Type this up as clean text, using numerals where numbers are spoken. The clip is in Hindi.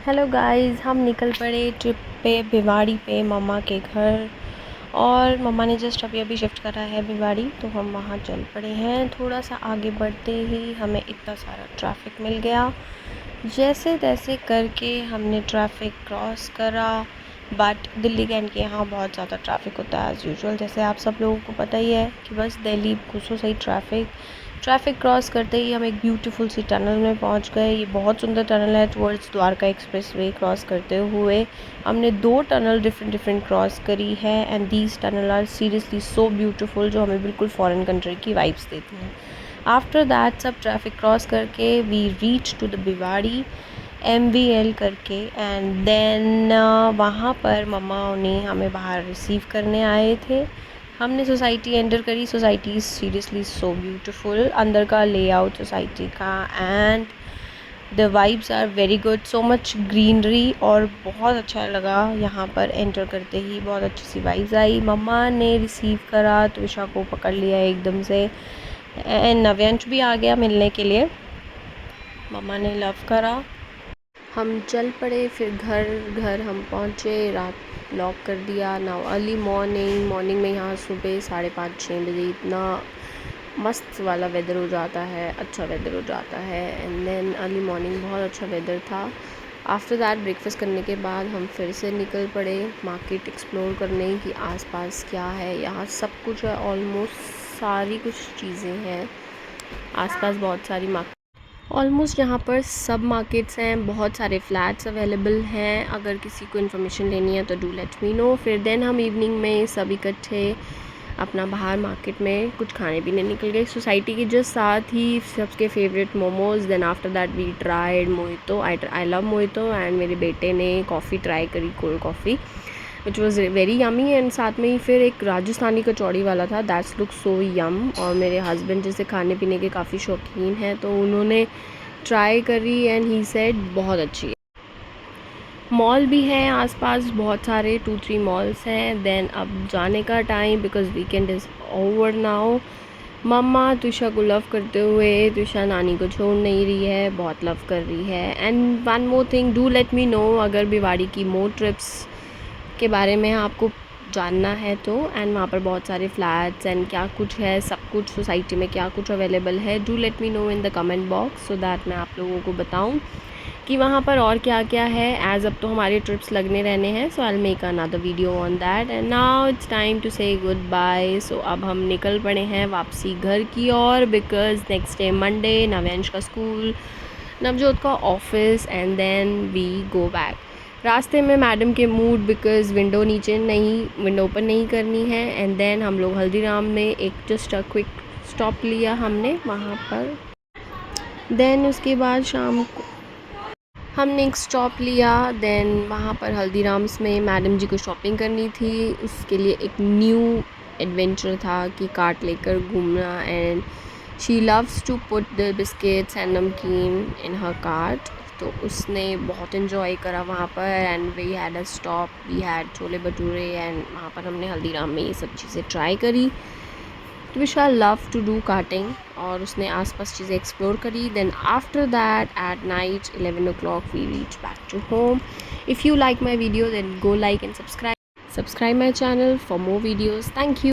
हेलो गाइस, हम निकल पड़े ट्रिप पे भिवाड़ी पे मम्मा के घर। और मम्मा ने जस्ट अभी अभी शिफ्ट करा है भिवाड़ी, तो हम वहाँ चल पड़े हैं। थोड़ा सा आगे बढ़ते ही हमें इतना सारा ट्रैफिक मिल गया। जैसे तैसे करके हमने ट्रैफिक क्रॉस करा। बट दिल्ली कैंट के यहाँ बहुत ज़्यादा ट्रैफिक होता है एज़ यूजुअल, जैसे आप सब लोगों को पता ही है कि बस दिल्ली घुसो सही ट्रैफिक क्रॉस करते ही हम एक ब्यूटीफुल सी टनल में पहुंच गए। ये बहुत सुंदर टनल है। टुवर्ड्स द्वारका एक्सप्रेसवे क्रॉस करते हुए हमने 2 टनल डिफरेंट क्रॉस करी है। And these tunnel are seriously so beautiful, जो हमें बिल्कुल फॉरेन कंट्री की वाइब्स देती हैं। आफ्टर दैट सब ट्रैफिक क्रॉस करके we reach to the Bhiwadi MVL करके। एंड देन वहाँ पर मम्मा ने हमें बाहर रिसीव करने आए थे। हमने सोसाइटी एंटर करी। Society is seriously so beautiful. अंदर का लेआउट सोसाइटी का and the vibes are very good, so much greenery, और बहुत अच्छा लगा यहाँ पर एंटर करते ही। बहुत अच्छी सी वाइब्स आई। मम्मा ने रिसीव करा, त्विषा को पकड़ लिया एकदम से, एंड नव्यांश भी आ गया मिलने के लिए। मम्मा ने लव करा। हम चल पड़े फिर घर हम पहुँचे। रात लॉक कर दिया। नाउ अर्ली मॉर्निंग में यहाँ सुबह 5:30-6 बजे इतना मस्त वाला वेदर हो जाता है, अच्छा वेदर हो जाता है। एंड देन अर्ली मॉर्निंग बहुत अच्छा वेदर था। आफ्टर दैट ब्रेकफास्ट करने के बाद हम फिर से निकल पड़े मार्केट एक्सप्लोर करने की आसपास क्या है। यहाँ सब कुछ है, ऑलमोस्ट सारी कुछ चीज़ें हैं आसपास। बहुत सारी ऑलमोस्ट यहाँ पर सब मार्केट्स हैं, बहुत सारे फ्लैट्स अवेलेबल हैं। अगर किसी को इन्फॉर्मेशन लेनी है तो डू लेट मी नो। फिर देन हम इवनिंग में सब इकट्ठे अपना बाहर मार्केट में कुछ खाने पीने निकल गए। सोसाइटी के जस्ट साथ ही सबके favourite momos. Then after that we tried mojito. I love mojito. And मेरे बेटे ने कॉफ़ी ट्राई करी, cold coffee, which was very yummy. And साथ में ही फिर एक राजस्थानी कचौड़ी वाला था, दैट्स लुक सो यम। और मेरे हस्बैंड जैसे खाने पीने के काफ़ी शौकीन हैं, तो उन्होंने ट्राई करी एंड ही सेड बहुत अच्छी है। मॉल भी हैं आसपास, बहुत सारे 2-3 मॉल्स हैं। देन अब जाने का time, because weekend is over now. मम्मा त्विषा को लव करते हुए, त्विषा नानी को छोड़ नहीं रही है, बहुत लव कर रही है। And one more thing, do let me know अगर भिवाड़ी की मोर ट्रिप्स के बारे में आपको जानना है तो। एंड वहाँ पर बहुत सारे फ्लैट्स एंड क्या कुछ है, सब कुछ सोसाइटी में क्या कुछ अवेलेबल है, do let me know in the comment box, so that मैं आप लोगों को बताऊँ कि वहाँ पर और क्या क्या है। एज़ अब तो हमारे ट्रिप्स लगने रहने हैं, so I will make another video on that. And now it's time to say goodbye. So अब हम निकल पड़े हैं वापसी घर की ओर, because next day Monday Navyansh का स्कूल, नवजोत का office, and then we go back. रास्ते में मैडम के मूड, बिकॉज़ विंडो ओपन नहीं करनी है। एंड देन हम लोग हल्दीराम में एक जस्ट अ क्विक स्टॉप लिया हमने वहाँ पर। देन उसके बाद शाम को हमने एक स्टॉप लिया। देन वहाँ पर हल्दीराम्स में मैडम जी को शॉपिंग करनी थी, उसके लिए एक न्यू एडवेंचर था कि कार्ट लेकर घूमना। And she loves to put the biscuits and namkeen in her cart, तो उसने बहुत इन्जॉय करा वहाँ पर। And we had a stop, we had chole bhature, and वहाँ पर हमने हल्दीराम में ये सब चीज़ें ट्राई करी। Twisha love to do karting, और उसने आसपास चीज़ें एक्सप्लोर करी। Then after that at night 11 o'clock we reach back to home. If you like my video then go like and subscribe my channel for more videos. Thank you.